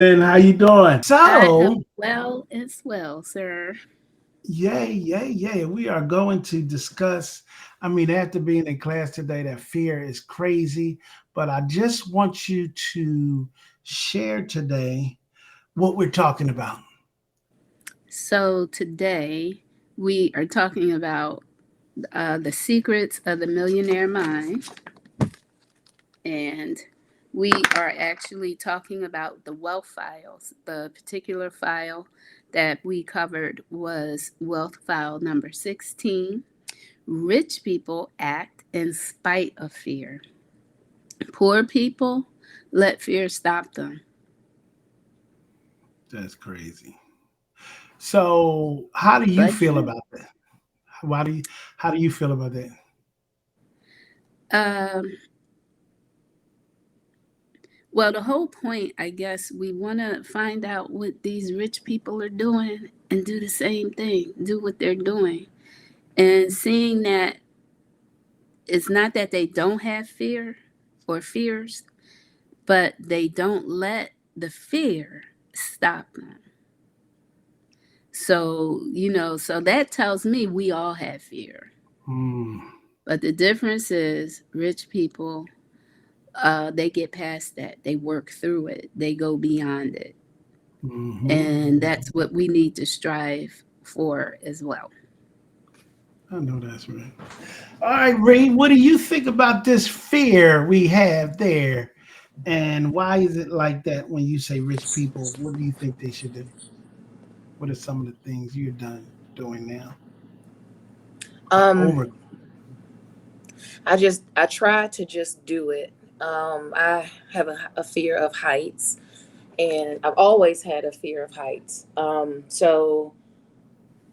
And how you doing? I am So, well as well, sir. yay, yay, yay. We are going to discuss. I mean, after being in class today, that fear is crazy, but I just want you to share today what we're talking about. So, today we are talking about the secrets of the millionaire mind, and we are actually talking about the wealth files. The particular file that we covered was wealth file number 16. Rich people act in spite of fear. Poor people let fear stop them. That's crazy. So, how do you But feel true. about that? Why do you, how do you feel about that? Um, Well, the whole point, I guess, we want to find out what these rich people are doing and do the same thing, do what they're doing. And seeing that it's not that they don't have fear or fears, but they don't let the fear stop them. So, so that tells me we all have fear. Hmm. But the difference is rich people, they get past that, they work through it, they go beyond it. Hmm. And that's what we need to strive for as well. I know that's right. All right, Ray, what do you think about this fear we have there? And why is it like that when you say rich people? What do you think they should do? What are some of the things you're done doing now to Um, over? I try to just do it. I have a fear of heights, and I've always had a fear of heights. So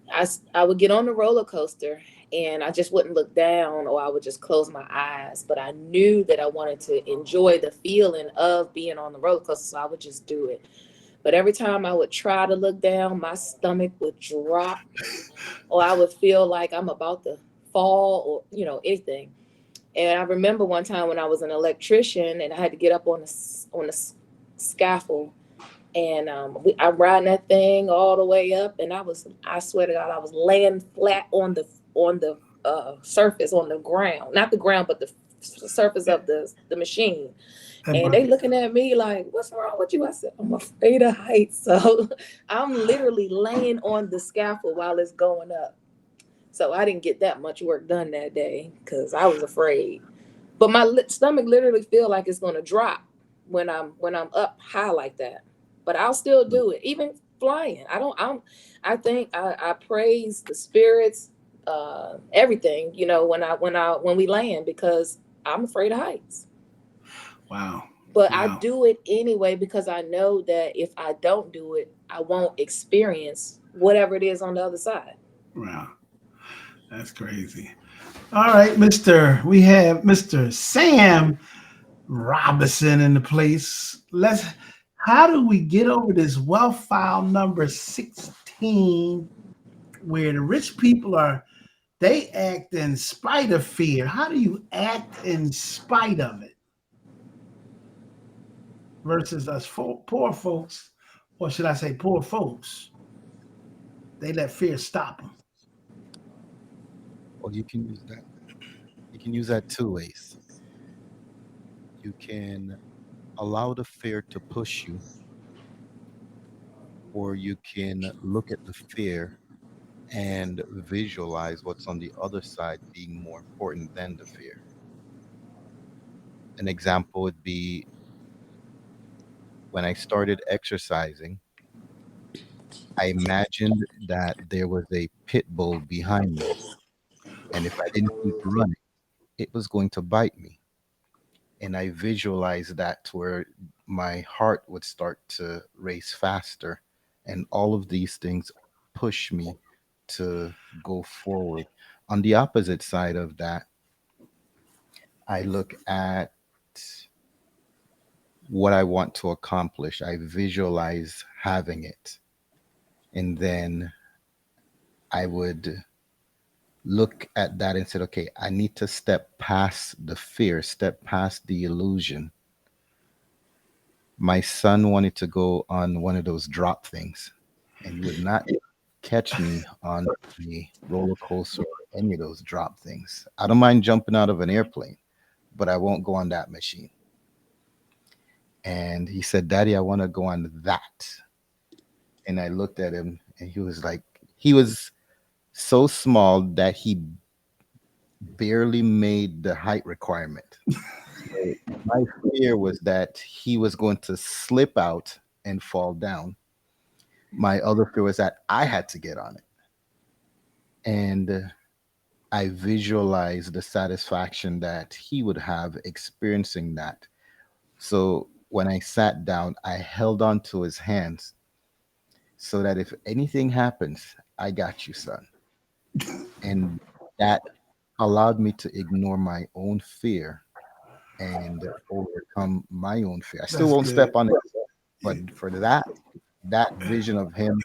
I would get on the roller coaster, and I just wouldn't look down, or I would just close my eyes. But I knew that I wanted to enjoy the feeling of being on the roller coaster, so I would just do it. But every time I would try to look down, my stomach would drop, or I would feel like I'm about to fall, or anything. And I remember one time when I was an electrician and I had to get up on the scaffold, and I'm riding that thing all the way up, and I swear to God, I was laying flat on the surface, on the ground, not the ground, but the surface of the machine. That And they bucket. looking at me like, "What's wrong with you?" I said, "I'm afraid of heights." So I'm literally laying on the scaffold while it's going up. So I didn't get that much work done that day because I was afraid. But my stomach literally feel like it's gonna drop when I'm up high like that. But I'll still do it, even flying. I don't. I think I praise the spirits, everything. When we land, because I'm afraid of heights. Wow. But I Wow. do it anyway because I know that if I don't do it, I won't experience whatever it is on the other side. Wow. That's crazy. All right, we have Mr. Sam Robinson in the place. How do we get over this wealth file number 16 where the rich people they act in spite of fear? How do you act in spite of it versus us poor folks, or should I say poor folks? They let fear stop them. Well, you can use that two ways. You can allow the fear to push you, or you can look at the fear and visualize what's on the other side being more important than the fear. An example would be when I started exercising, I imagined that there was a pit bull behind me, and if I didn't keep running, it was going to bite me. And I visualized that to where my heart would start to race faster, and all of these things push me to go forward. On the opposite side of that, I look at what I want to accomplish. I visualize having it, and then I would look at that and said, okay, I need to step past the fear, step past the illusion, My son wanted to go on one of those drop things, and you would not catch me on a roller coaster or any of those drop things. I don't mind jumping out of an airplane, but I won't go on that machine. And he said, Daddy, I want to go on that. And I looked at him, and he was like, he was so small that he barely made the height requirement. So my fear was that he was going to slip out and fall down. My other fear was that I had to get on it. And I visualized the satisfaction that he would have experiencing that. So when I sat down, I held on to his hands so that if anything happens, I got you, son. And that allowed me to ignore my own fear and overcome my own fear. I still That's won't good. step on it, but for that vision of him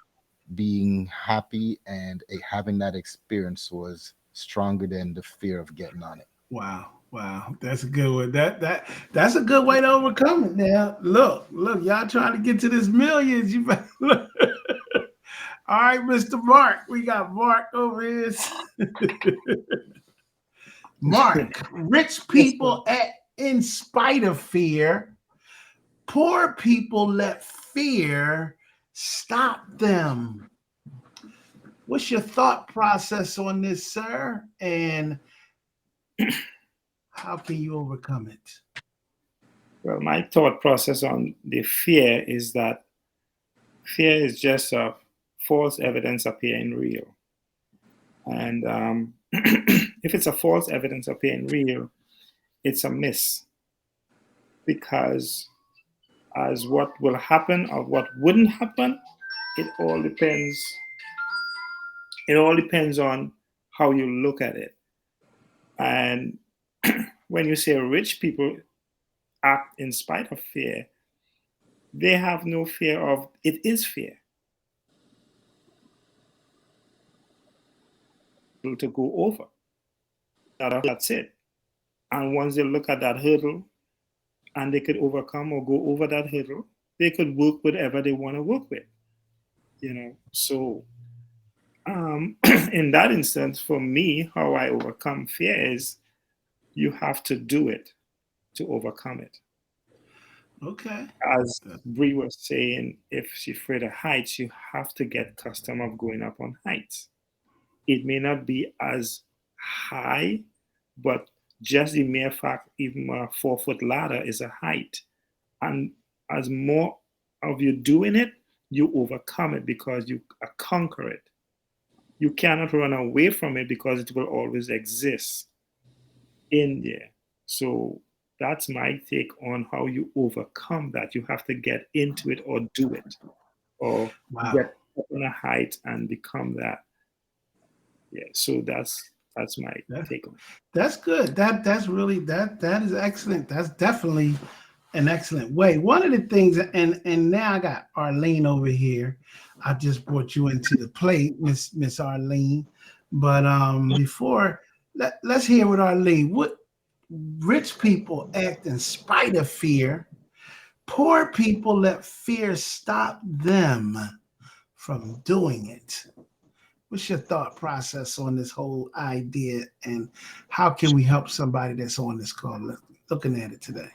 being happy and having that experience was stronger than the fear of getting on it. Wow. Wow. That's a good one. That's a good way to overcome it now. Look, y'all trying to get to this millions. You better look. All right, Mr. Mark. We got Mark over here. Mark, rich Yes, sir. people act in spite of fear. Poor people let fear stop them. What's your thought process on this, sir? And how can you overcome it? Well, my thought process on the fear is that fear is just a false evidence appearing real. And if it's a false evidence appearing real, it's a miss because as what will happen or what wouldn't happen, it all depends. It all depends on how you look at it. And when you say rich people act in spite of fear, they have no fear of it is fear to go over. That's it. And once they look at that hurdle and they could overcome or go over that hurdle, they could work whatever they want to work with. So in that instance, for me, how I overcome fear is you have to do it to overcome it. Okay. As Bree was saying, if she's afraid of heights, you have to get custom of going up on heights. It may not be as high, but just the mere fact even a 4 foot ladder is a height. And as more of you doing it, you overcome it because you conquer it. You cannot run away from it because it will always exist in there. So that's my take on how you overcome that. You have to get into it or do it or Wow. get up on a height and become that. Yeah. So that's my That, take on it. that's good. That's really that is excellent. That's definitely an excellent way. One of the things, and now I got Arlene over here. I just brought you into the plate, Miss Arlene. But before let's hear what Arlene. What rich people act in spite of fear. Poor people let fear stop them from doing it. What's your thought process on this whole idea, and how can we help somebody that's on this call looking at it today?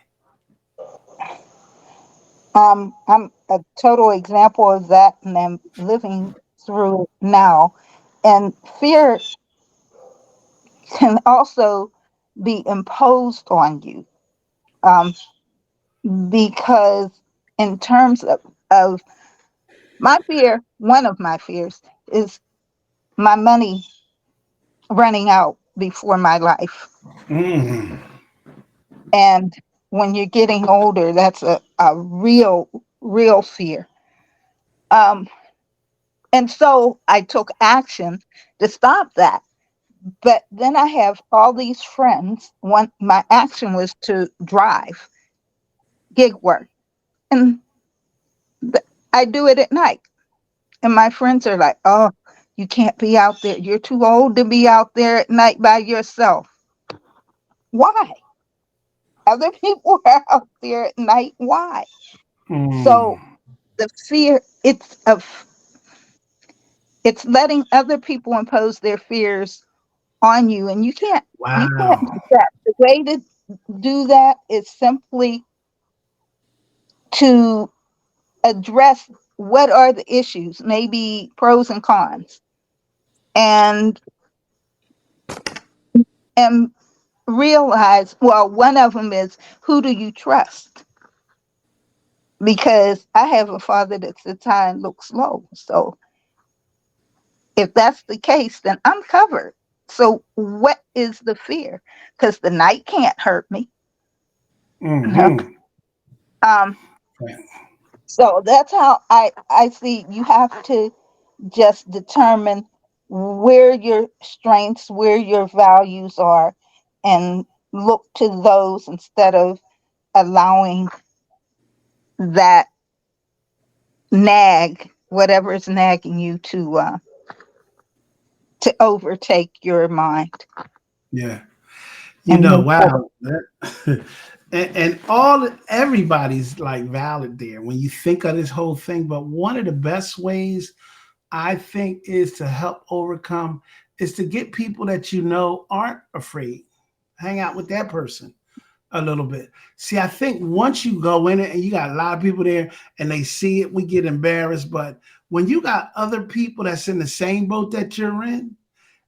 I'm a total example of that, and I'm living through it now. And fear can also be imposed on you, um, because in terms of my fear, one of my fears is my money running out before my life. Mm. And when you're getting older, that's a real fear. Um, and so I took action to stop that. But then I have all these friends. One, my action was to drive gig work, and I do it at night. And my friends are like, "Oh, you can't be out there. You're too old to be out there at night by yourself." Why? Other people are out there at night. Why? So Mm. the fear, it's letting other people impose their fears on you, and you can't Wow. do that. The way to do that is simply to address what are the issues, maybe pros and cons, and and realize, well, one of them is, who do you trust? Because I have a father that sits high and looks low. So if that's the case, then I'm covered. So what is the fear? Because the night can't hurt me. No. Mm-hmm. Um, so that's how I see. You have to just determine where your strengths, where your values are, and look to those instead of allowing that nag, whatever is nagging you, to overtake your mind Yeah. You and know, move forward. wow. And all everybody's like valid there when you think of this whole thing. But one of the best ways I think is to help overcome is to get people that you know aren't afraid. Hang out with that person a little bit. See, I think once you go in it and you got a lot of people there and they see it, we get embarrassed. But when you got other people that's in the same boat that you're in,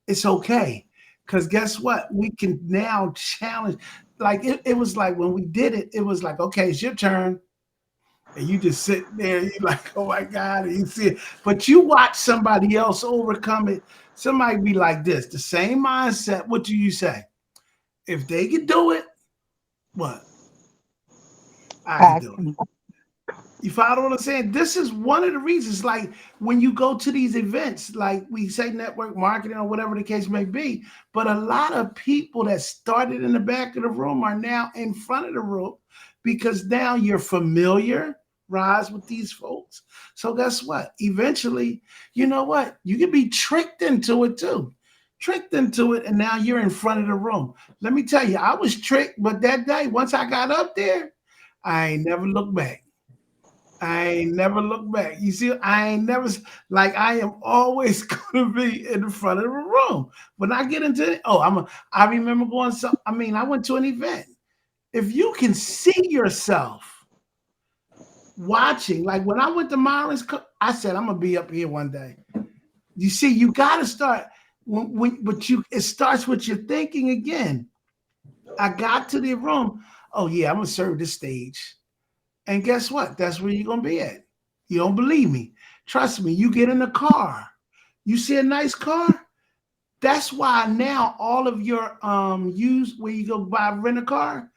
it's okay. Because guess what? We can now challenge. Like it was like when we did it, it was like, okay, it's your turn. And you just sit there, you like, oh my God, and you see it. But you watch somebody else overcome it. Somebody be like this, the same mindset. What do you say? If they could do it, what? I could I do it. can. You follow what I'm saying? This is one of the reasons, like when you go to these events, like we say network marketing or whatever the case may be, but a lot of people that started in the back of the room are now in front of the room because now you're familiar, Roz, with these folks. So guess what? Eventually, you know what? You can be tricked into it too. Tricked into it, and now you're in front of the room. Let me tell you, I was tricked, but that day, once I got up there, I ain't never looked back. I ain't never look back. You see, I ain't never like I am always gonna be in the front of the room. When I get into it, I remember going some I mean, I went to an event. If you can see yourself watching, like when I went to Myron's, I said I'm gonna be up here one day. You see, you gotta start but you it starts with your thinking again. I got to the room. Oh yeah, I'm gonna serve this stage. And guess what? That's where you're gonna be at. You don't believe me? Trust me. You get in the car. You see a nice car. That's why now all of your used where you go buy rent a car,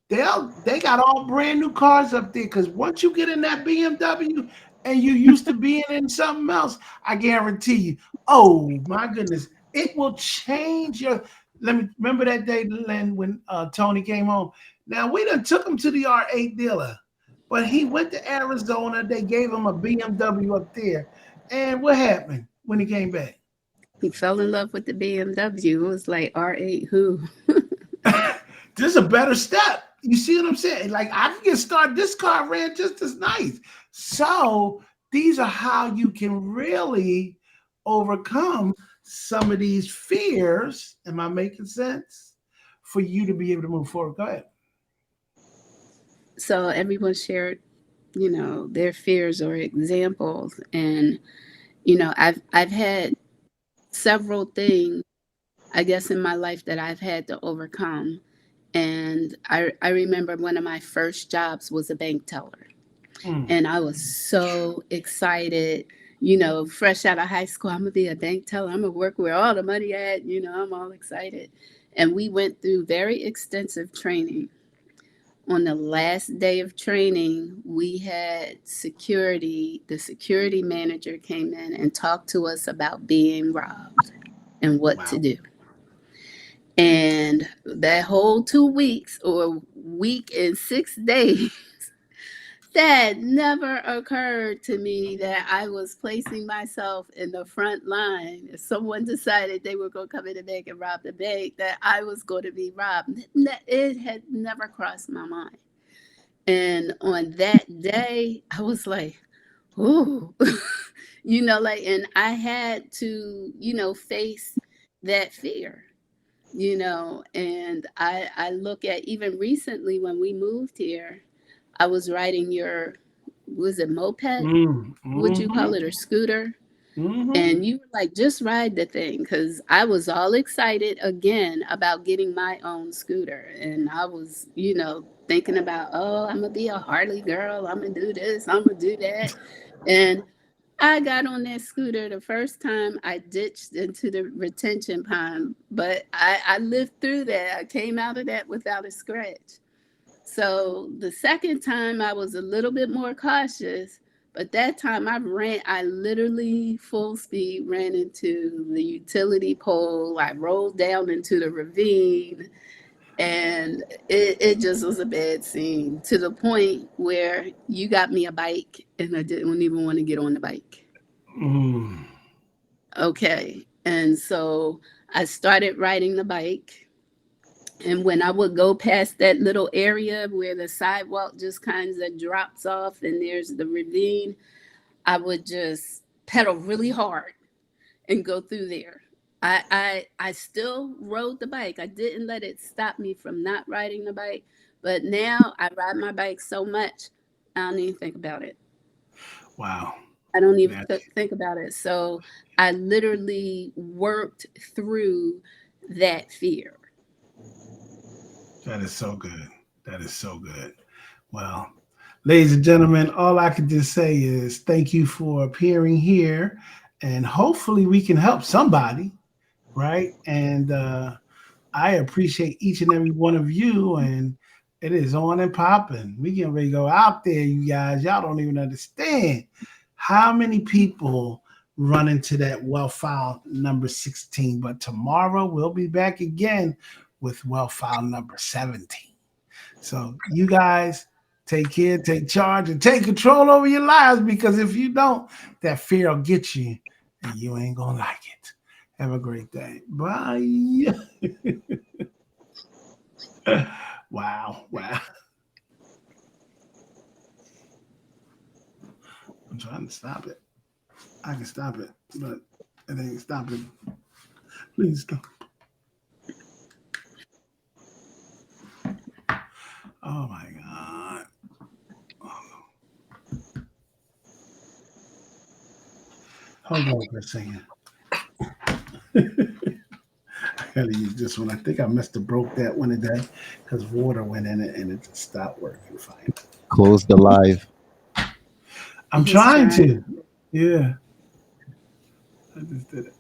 they got all brand new cars up there. Because once you get in that BMW and you used to being in something else, I guarantee you. Oh my goodness, it will change your. Let me remember that day, Len, when Tony came home. Now we done took him to the R8 dealer, but he went to Arizona. They gave him a BMW up there, and what happened when he came back? He fell in love with the BMW. It was like R8 who? This is a better step. You see what I'm saying? Like I can get started. This car ran just as nice. So these are how you can really overcome some of these fears. Am I making sense? For you to be able to move forward. Go ahead. So everyone shared, their fears or examples. And, I've had several things, I guess, in my life that I've had to overcome. And I remember one of my first jobs was a bank teller. Mm, And I was so excited, fresh out of high school. I'm going to be a bank teller. I'm going to work where all the money at. I'm all excited. And we went through very extensive training. On the last day of training, we had security. The security manager came in and talked to us about being robbed and what to wow. do. And that whole 2 weeks or week and 6 days, that never occurred to me that I was placing myself in the front line. If someone decided they were going to come in the bank and rob the bank, that I was going to be robbed. It had never crossed my mind. And on that day, I was like, ooh, like, and I had to, face that fear, and I look at even recently when we moved here, I was riding your, was it moped? Would you call Mm-hmm. it, or scooter? Mm-hmm. And you were like, just ride the thing. Because I was all excited again about getting my own scooter. And I was, thinking about, oh, I'm going to be a Harley girl. I'm going to do this. I'm going to do that. And I got on that scooter the first time. I ditched into the retention pond, but I lived through that. I came out of that without a scratch. So the second time I was a little bit more cautious, but that time I literally full speed ran into the utility pole. I rolled down into the ravine, and it just was a bad scene, to the point where you got me a bike and I didn't even want to get on the bike. Mm. Okay. And so I started riding the bike. And when I would go past that little area where the sidewalk just kind of drops off and there's the ravine, I would just pedal really hard and go through there. I still rode the bike. I didn't let it stop me from not riding the bike. But now I ride my bike so much, I don't even think about it. Wow. I don't even That think about it. So I literally worked through that fear. that is so good. That is so good. Well, ladies and gentlemen, all I can just say is thank you for appearing here, and hopefully we can help somebody, right? And I appreciate each and every one of you, and it is on and popping. We getting ready to go out there, you guys. Y'all don't even understand how many people run into that wealth file number 16. But tomorrow we'll be back again with wealth file number 17. So you guys take care, take charge, and take control over your lives, because if you don't, that fear will get you and you ain't gonna like it. Have a great day. Bye. Wow. Wow. I'm trying to stop it. I can stop it, but it ain't stopping. Please stop. Oh my God. Hold on for a second. I gotta use this one. I think I must have broke that one today because water went in it and it just stopped working fine. Close the live. I'm He's trying trying. to. Yeah, I just did it.